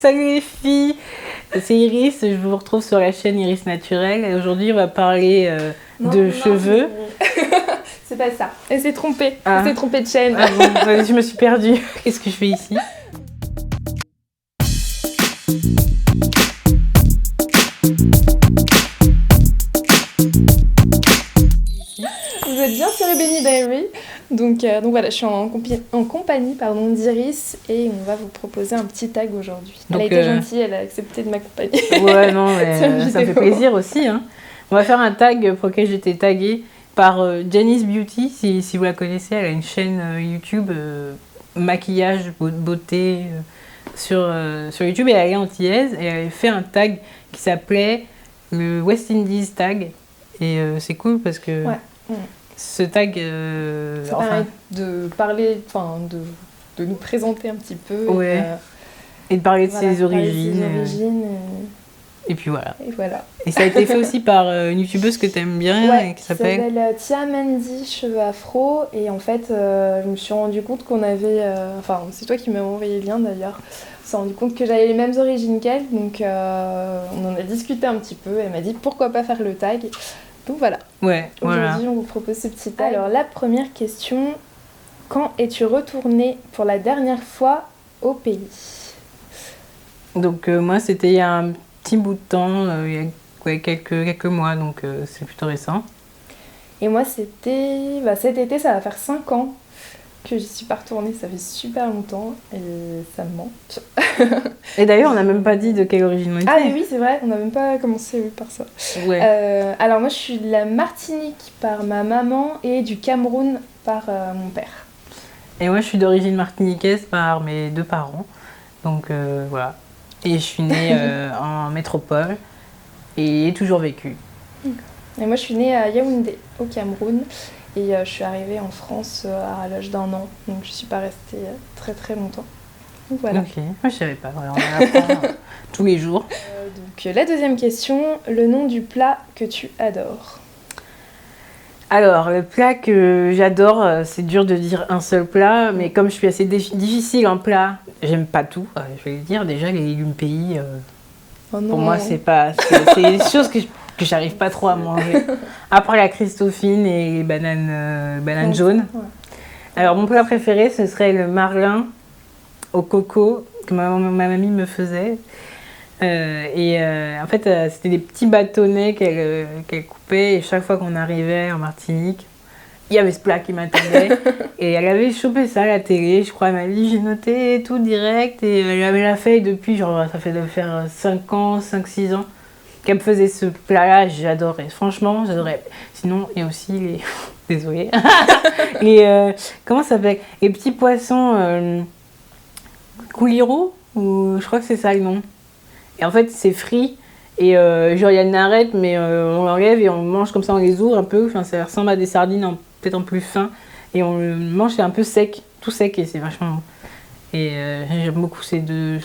Salut les filles, c'est Iris, je vous retrouve sur la chaîne Iris Naturelle et aujourd'hui on va parler de cheveux. C'est pas ça, elle s'est trompée, elle s'est trompée de chaîne. Ah bon, je me suis perdue, qu'est-ce que je fais ici? Vous êtes bien sur Ebony Diary. Donc voilà, je suis en compagnie d'Iris et on va vous proposer un petit tag aujourd'hui. Elle a été gentille, elle a accepté de m'accompagner. Ouais, non, mais ça me fait plaisir aussi. Hein. On va faire un tag pour lequel j'étais taguée par Janice Beauty, si vous la connaissez. Elle a une chaîne YouTube, maquillage, beauté sur YouTube et elle est antillaise. Et elle avait fait un tag qui s'appelait le West Indies tag. Et c'est cool parce que... Ouais. Ce tag, ça permet de parler, de nous présenter un petit peu. Ouais. Et de parler de ses origines. Et puis voilà. Et ça a été fait aussi par une youtubeuse que tu aimes bien, qui s'appelle Tia Mandy, cheveux afro. Et en fait, je me suis rendu compte qu'on avait... c'est toi qui m'as envoyé le lien d'ailleurs. On s'est rendu compte que j'avais les mêmes origines qu'elle. Donc on en a discuté un petit peu. Elle m'a dit pourquoi pas faire le tag. Donc voilà. Ouais, aujourd'hui, on vous propose ce petit tag. Alors la première question, quand es-tu retournée pour la dernière fois au pays? Donc moi, c'était il y a un petit bout de temps, il y a quelques mois, donc c'est plutôt récent. Et moi, c'était cet été, ça va faire 5 ans que j'y suis pas retournée, ça fait super longtemps et ça me manque. Et d'ailleurs, on n'a même pas dit de quelle origine on était. Ah oui, c'est vrai, on n'a même pas commencé par ça. Ouais. Alors moi, je suis de la Martinique par ma maman et du Cameroun par mon père. Et moi, je suis d'origine martiniquaise par mes 2 parents. Donc voilà. Et je suis née en métropole et toujours vécu. Et moi, je suis née à Yaoundé, au Cameroun. Et je suis arrivée en France à l'âge d'1 an, donc je ne suis pas restée très très longtemps. Donc voilà. Ok, moi je savais pas, on apprend tous les jours. Donc la deuxième question, le nom du plat que tu adores? Alors, le plat que j'adore, c'est dur de dire un seul plat, mais comme je suis assez difficile en plat, j'aime pas tout, je vais le dire. Déjà, les légumes pays, pour moi, c'est des choses que j'arrive pas trop à manger. Après la Christophine et les bananes jaunes. Ouais. Alors, mon plat préféré, ce serait le marlin au coco que ma mamie me faisait. En fait, c'était des petits bâtonnets qu'elle coupait. Et chaque fois qu'on arrivait en Martinique, il y avait ce plat qui m'attendait. Et elle avait chopé ça à la télé, je crois. Elle m'a dit, j'ai noté tout direct. Et elle avait la feuille depuis, genre, ça fait de faire 5-6 ans qu'elle me faisait ce plat-là. J'adorais. Franchement, j'adorais. Sinon, il y a aussi les... Désolée. Comment ça s'appelle? Les petits poissons couliro, ou je crois que c'est ça le nom. Et en fait, c'est frit. Et genre, il y a une arête, mais on l'enlève et on mange comme ça, on les ouvre un peu. Enfin, ça ressemble à des sardines, peut-être en plus fin. Et on le mange, c'est un peu sec, tout sec, et c'est vachement bon. Et j'aime beaucoup ces deux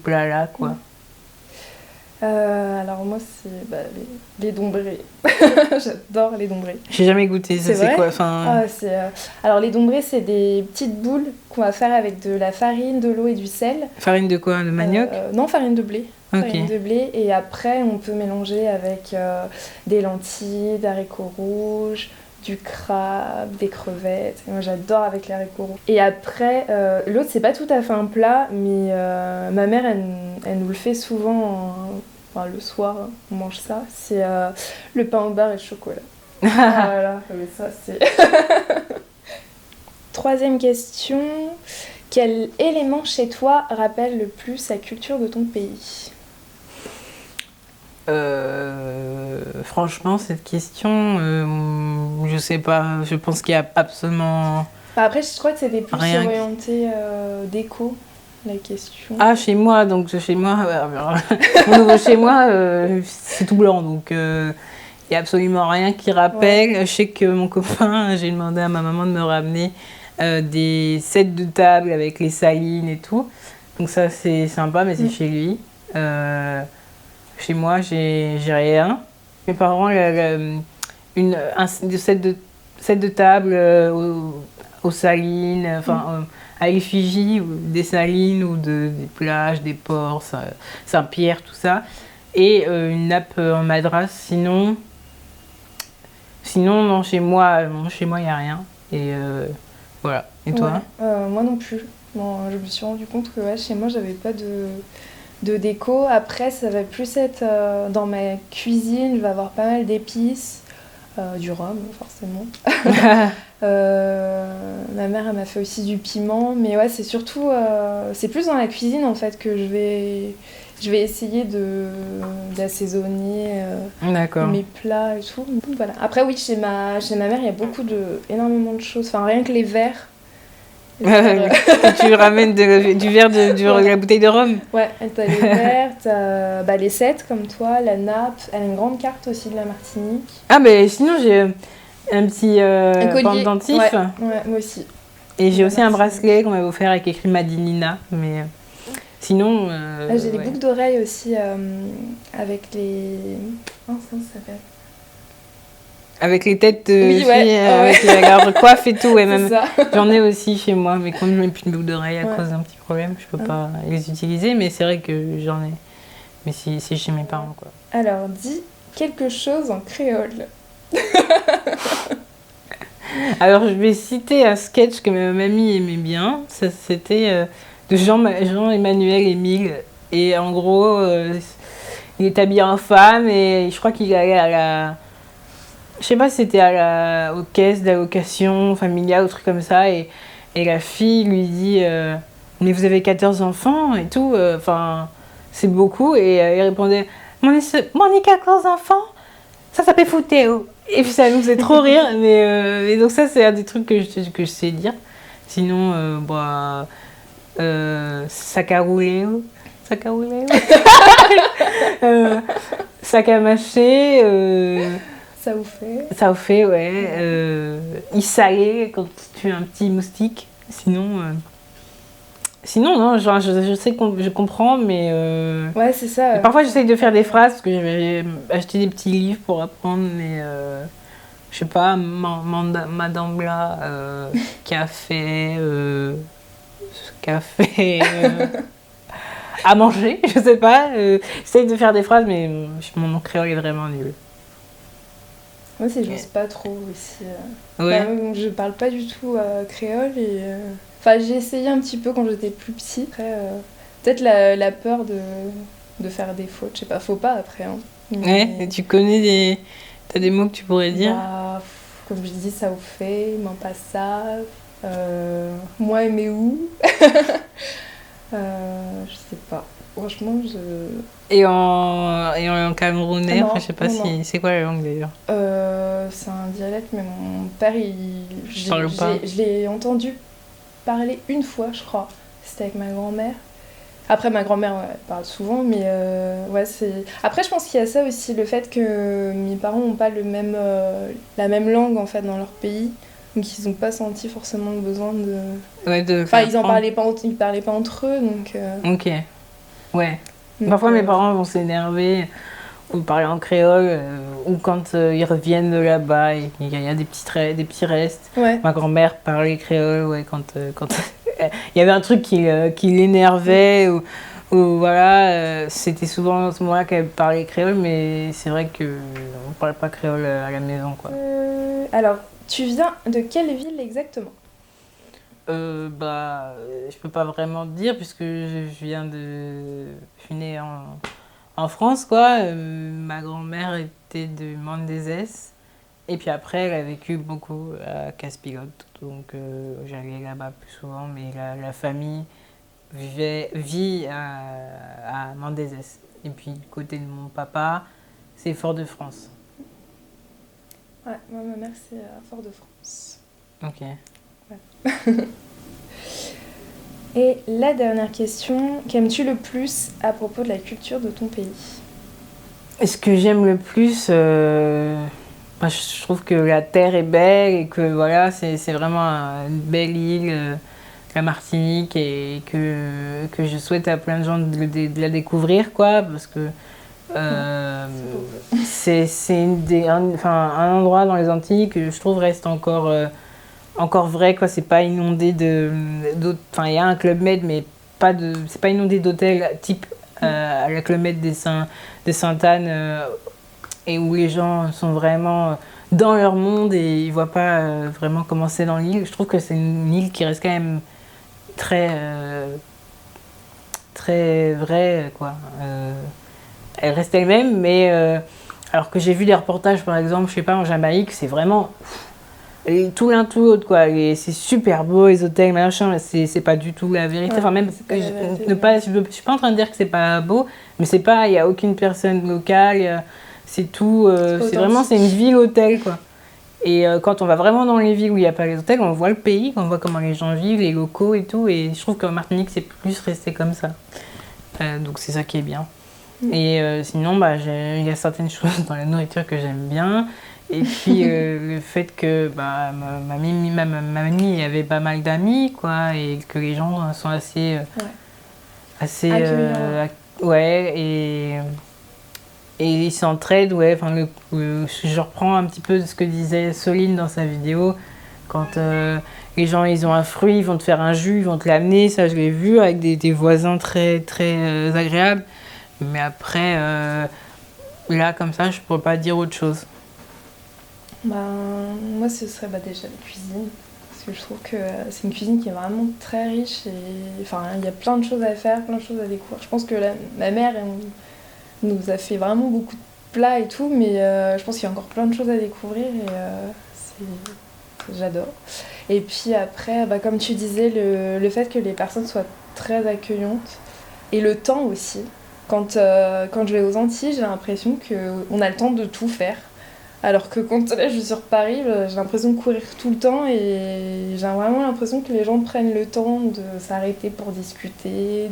plats-là, quoi. Alors moi, c'est les dombrés. J'adore les dombrés. J'ai jamais goûté, ça c'est quoi Alors les dombrés, c'est des petites boules qu'on va faire avec de la farine, de l'eau et du sel. Farine de quoi? De manioc? Non, farine de blé. Okay. Farine de blé. Et après, on peut mélanger avec des lentilles, d'haricots rouges, du crabe, des crevettes. Et moi, j'adore avec les haricots rouges. Et après, l'autre, c'est pas tout à fait un plat, mais ma mère, elle nous le fait souvent le soir, on mange ça. C'est le pain au beurre et le chocolat. Voilà, mais ça, c'est... Troisième question. Quel élément chez toi rappelle le plus la culture de ton pays? Franchement, cette question, je sais pas. Je pense qu'il y a absolument. Après, je crois que c'était plus orienté déco, la question. Ah, chez moi, donc chez moi, mon nouveau chez moi, c'est tout blanc, donc il y a absolument rien qui rappelle. Ouais. Je sais que mon copain, j'ai demandé à ma maman de me ramener des sets de table avec les salines et tout. Donc ça, c'est sympa, mais c'est chez lui. Chez moi, j'ai rien. Mes parents, un set de table aux salines, à l'effigie des salines ou des plages, des ports, Saint-Pierre, tout ça. Et une nappe en madras. Sinon, non, chez moi, il n'y a rien. Et voilà. Et toi? Moi non plus. Bon, je me suis rendu compte que chez moi, j'avais pas de déco. Après, ça va plus être dans ma cuisine, je vais avoir pas mal d'épices, du rhum, forcément. Ma mère, elle m'a fait aussi du piment. Mais ouais, c'est surtout... c'est plus dans la cuisine, en fait, que je vais essayer d'assaisonner mes plats et tout. Donc, voilà. Après, oui, chez ma mère, il y a énormément de choses. Enfin, rien que les verres. Tu ramènes du verre de la bouteille de rhum. Ouais, t'as les verres, t'as les sets comme toi, la nappe. Elle a une grande carte aussi de la Martinique. Ah, mais sinon, j'ai un petit un collier. pendentif. Ouais, moi aussi. Et j'ai aussi un bracelet qu'on m'avait offert avec écrit Madinina. Mais sinon. J'ai des boucles d'oreilles aussi avec les. Comment ça s'appelle? Avec les têtes de filles, avec la coiffe et tout, même. J'en ai aussi chez moi, mais comme je n'ai plus de boucles d'oreilles à cause d'un petit problème, je peux pas les utiliser, mais c'est vrai que j'en ai. Mais c'est chez mes parents, quoi. Alors, dis quelque chose en créole. Alors, je vais citer un sketch que ma mamie aimait bien. Ça, c'était de Jean-Emmanuel Émile. Et en gros, il est habillé en femme et je crois qu'il allait à la... Je sais pas si c'était aux caisses d'allocation familiale ou truc comme ça. Et la fille lui dit mais vous avez 14 enfants et tout. Enfin, c'est beaucoup. Et il répondait mon 14 enfants, ça s'appelle foutéo. Et puis ça nous faisait trop rire. Mais donc ça, c'est un des trucs que je sais dire. Sinon, sac à rouler. Sac à rouler. Sac à mâcher. Ça vous fait? Ça vous fait, ouais. Il salait quand tu as un petit moustique. Sinon, non, genre, je sais que je comprends, mais... Ouais, c'est ça. Parfois, j'essaye de faire des phrases, parce que je vais acheter des petits livres pour apprendre, mais... je sais pas, Madame Bla, café... à manger, je sais pas. J'essaye de faire des phrases, mais mon créole est vraiment nul. Moi, j'ose pas trop aussi. Ouais. Je parle pas du tout créole et... Enfin, j'ai essayé un petit peu quand j'étais plus petite. Après, peut-être la peur de faire des fautes. Je sais pas, faut pas après. Hein. Mais... Ouais, tu connais t'as des mots que tu pourrais dire? Comme je dis, ça vous fait, m'en pas ça. Moi, aimer où? Je sais pas. Franchement, Et en camerounais, non, enfin, je sais pas si... C'est quoi la langue d'ailleurs? C'est un dialecte, mais mon père, je l'ai entendu parler une fois, je crois. C'était avec ma grand-mère. Après, ma grand-mère, elle parle souvent, mais c'est... Après, je pense qu'il y a ça aussi, le fait que mes parents n'ont pas la même langue, en fait, dans leur pays. Donc, ils n'ont pas senti forcément le besoin de... Ouais, enfin, ils parlaient pas entre eux, donc... Ok. Ouais. Donc, parfois, mes parents vont s'énerver ou parler en créole, ou quand ils reviennent de là-bas, il y a des petits restes. Ouais. Ma grand-mère parlait créole, ouais, quand il y avait un truc qui l'énervait, ou voilà, c'était souvent à ce moment-là qu'elle parlait créole, mais c'est vrai qu'on ne parle pas créole à la maison, quoi. Alors, tu viens de quelle ville exactement? Je peux pas vraiment te dire puisque je suis née en France, quoi. Ma grand-mère était de Mandezès et puis après elle a vécu beaucoup à Casse-Pilote, donc j'allais là-bas plus souvent, mais la famille vit à Mandezès. Et puis du côté de mon papa, c'est Fort-de-France. Ouais, moi ma mère c'est à Fort-de-France. Ok. Ouais. Et la dernière question, qu'aimes-tu le plus à propos de la culture de ton pays? Ce que j'aime le plus, je trouve que la terre est belle et que voilà, c'est vraiment une belle île, la Martinique, et que je souhaite à plein de gens de la découvrir, quoi, parce que c'est un endroit dans les Antilles que je trouve reste encore encore vrai, quoi. C'est pas inondé d'autres. Enfin, il y a un Club Med, mais c'est pas inondé d'hôtels type à la Club Med de Sainte-Anne, et où les gens sont vraiment dans leur monde et ils voient pas vraiment comment c'est dans l'île. Je trouve que c'est une île qui reste quand même très, très vraie, quoi. Elle reste elle-même, mais alors que j'ai vu des reportages, par exemple, je sais pas, en Jamaïque, c'est vraiment tout l'un tout l'autre, quoi. Et c'est super beau, les hôtels, machin, c'est pas du tout la vérité. Ouais, Enfin, même, je suis pas en train de dire que c'est pas beau, mais c'est pas, il y a aucune personne locale, c'est tout, c'est vraiment, c'est une ville hôtel, quoi. Et quand on va vraiment dans les villes où il n'y a pas les hôtels, on voit le pays, on voit comment les gens vivent, les locaux et tout. Et je trouve qu'en Martinique, c'est plus resté comme ça. Donc c'est ça qui est bien. Et sinon, bah, il y a certaines choses dans la nourriture que j'aime bien. Et puis le fait que bah, ma mamie avait pas mal d'amis, quoi, et que les gens sont assez ouais, et ils s'entraident, ouais. Enfin, je reprends un petit peu de ce que disait Soline dans sa vidéo. Quand les gens, ils ont un fruit, ils vont te faire un jus, ils vont te l'amener. Ça, je l'ai vu avec des voisins très, très agréables. Mais après, là, comme ça, je pourrais pas dire autre chose. Moi, ce serait déjà la cuisine. Parce que je trouve que c'est une cuisine qui est vraiment très riche. Et enfin, il y a plein de choses à faire, plein de choses à découvrir. Je pense que ma mère nous a fait vraiment beaucoup de plats et tout, mais je pense qu'il y a encore plein de choses à découvrir et j'adore. Et puis après, bah, comme tu disais, le fait que les personnes soient très accueillantes et le temps aussi. Quand je vais aux Antilles, j'ai l'impression qu'on a le temps de tout faire. Alors que quand là, je suis sur Paris, j'ai l'impression de courir tout le temps et j'ai vraiment l'impression que les gens prennent le temps de s'arrêter pour discuter.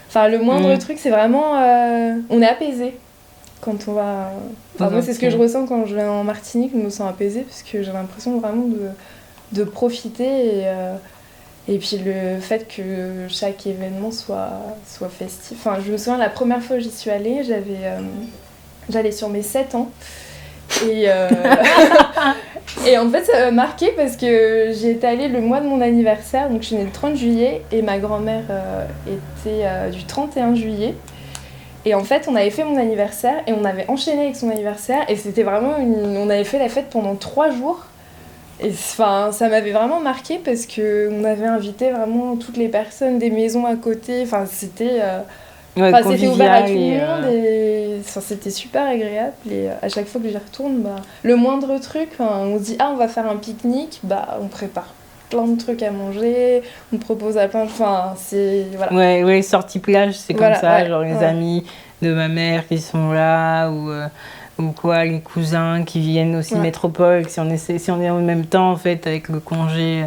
Enfin, le moindre truc, c'est vraiment... on est apaisé quand on va... Enfin, moi, c'est ce que je ressens quand je vais en Martinique, je me sens apaisée parce que j'ai l'impression vraiment de profiter et puis le fait que chaque événement soit festif. Enfin, je me souviens, la première fois où j'y suis allée, j'allais sur mes 7 ans. Et, et en fait, ça m'a marqué parce que j'y étais allée le mois de mon anniversaire. Donc, je suis née le 30 juillet et ma grand-mère était du 31 juillet. Et en fait, on avait fait mon anniversaire et on avait enchaîné avec son anniversaire. Et c'était vraiment on avait fait la fête pendant 3 jours. Et enfin, ça m'avait vraiment marqué parce qu'on avait invité vraiment toutes les personnes des maisons à côté. Enfin, c'était ouvert à tout le monde et c'était super agréable. Et à chaque fois que j'y retourne, bah, le moindre truc, on se dit on va faire un pique-nique, bah, on prépare plein de trucs à manger, on propose à plein de... Enfin, c'est... Voilà. Ouais, sortie plage, c'est comme ça, genre les amis de ma mère qui sont là, ou quoi, les cousins qui viennent aussi métropole, si on est en même temps, en fait, avec le congé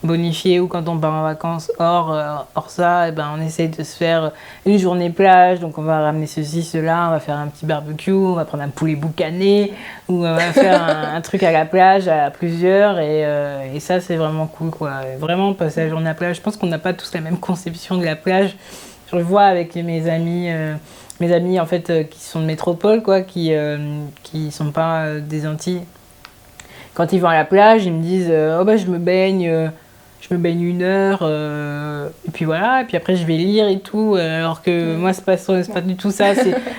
bonifié, ou quand on part en vacances hors ça, et ben on essaye de se faire une journée plage, donc on va ramener ceci, cela, on va faire un petit barbecue, on va prendre un poulet boucané, ou on va faire un truc à la plage à plusieurs, et ça c'est vraiment cool, quoi. Vraiment passer la journée à la plage. Je pense qu'on n'a pas tous la même conception de la plage. Je le vois avec mes amis en fait qui sont de métropole, quoi, qui sont pas des Antilles. Quand ils vont à la plage, ils me disent je me baigne 1 heure, et puis voilà, et puis après je vais lire et tout, alors que moi c'est pas du tout ça,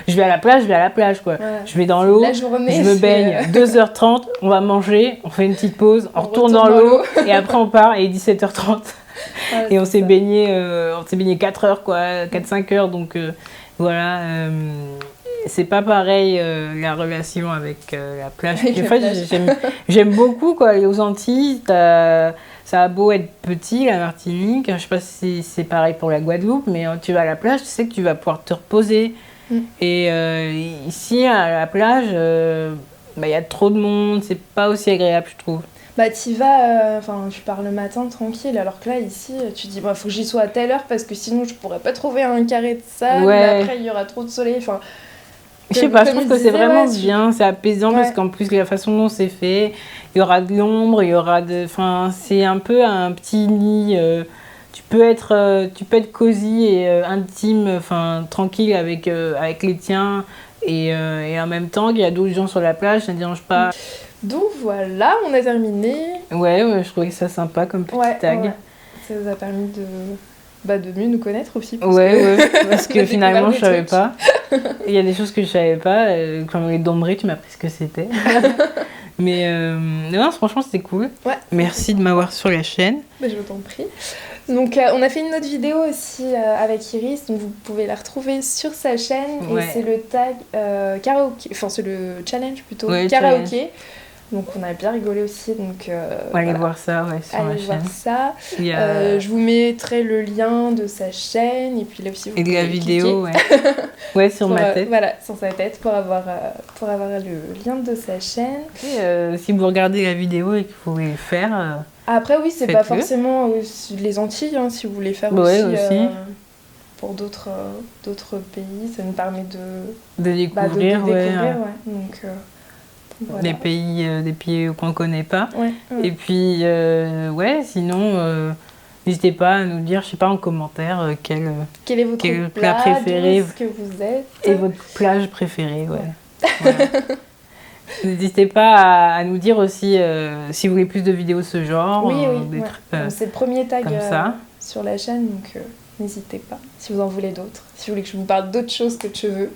je vais à la plage, quoi. Je vais dans l'eau, je me baigne 2h30, on va manger, on fait une petite pause, on retourne dans l'eau, et après on part, et 17h30, et on s'est baigné 4 heures, quoi, 4-5 heures, donc voilà, c'est pas pareil la relation avec la plage. En fait, j'aime beaucoup, quoi, aller aux Antilles. Ça a beau être petit, la Martinique, je sais pas si c'est pareil pour la Guadeloupe, mais tu vas à la plage, tu sais que tu vas pouvoir te reposer. Et ici, à la plage, y a trop de monde, c'est pas aussi agréable, je trouve. Bah t'y vas, tu pars le matin tranquille, alors que là, ici, tu dis, faut que j'y sois à telle heure, parce que sinon, je pourrais pas trouver un carré de sable, mais après, il y aura trop de soleil, je sais pas, je trouve que c'est vraiment bien, c'est apaisant, parce qu'en plus, la façon dont c'est fait, il y aura de l'ombre, c'est un peu un petit nid, tu peux être cosy et intime, tranquille avec les tiens, Et en même temps, qu'il y a d'autres gens sur la plage, ça ne dérange pas. Donc voilà, on a terminé. Ouais, je trouvais ça sympa comme petit tag. Ouais. Ça nous a permis de mieux nous connaître aussi. Ouais, parce que on a finalement, découvert je savais des pas. Il y a des choses que je savais pas, comme les dombrés, tu m'as appris ce que c'était. Mais non, franchement, c'était cool. Ouais. Merci de m'avoir sur la chaîne. Je t'en prie. Donc on a fait une autre vidéo aussi avec Iris, donc vous pouvez la retrouver sur sa chaîne. Ouais. Et c'est le tag karaoké, enfin c'est le challenge plutôt, Ouais, karaoké. challenge. Donc on a bien rigolé aussi, donc Allez voir ça sur la allez voir chaîne. ça. Il y a... Je vous mettrai le lien de sa chaîne et puis là aussi vous Et de la pouvez vidéo, cliquer ouais, sur ma tête. voilà, sur sa tête pour avoir le lien de sa chaîne. Et, si vous regardez la vidéo et que vous voulez le faire, Après oui, c'est pas faites-le. forcément les Antilles, hein, si vous voulez faire Ouais, aussi. aussi. Pour d'autres pays, ça nous permet de découvrir, ouais. Donc, voilà. des pays qu'on ne connaît pas. Ouais. Et puis, sinon, n'hésitez pas à nous dire, je sais pas, en commentaire, quel Quel est votre plat préféré d'où est-ce que vous êtes et votre plage préférée. Ouais. Voilà. N'hésitez pas à nous dire aussi si vous voulez plus de vidéos de ce genre. Oui, des ouais. trucs, C'est le premier tag comme ça. sur la chaîne, donc n'hésitez pas si vous en voulez d'autres. Si vous voulez que je vous parle d'autres choses que de cheveux.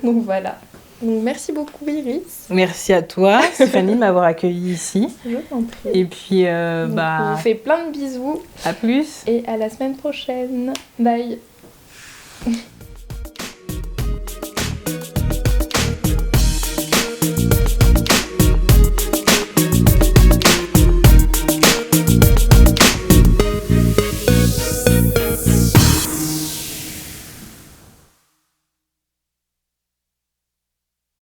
Donc voilà. Donc merci beaucoup Iris. Merci à toi, Stéphanie, de m'avoir accueillie ici. Je t'en prie. Et puis, Donc, on vous fait plein de bisous à plus. et à la semaine prochaine. Bye.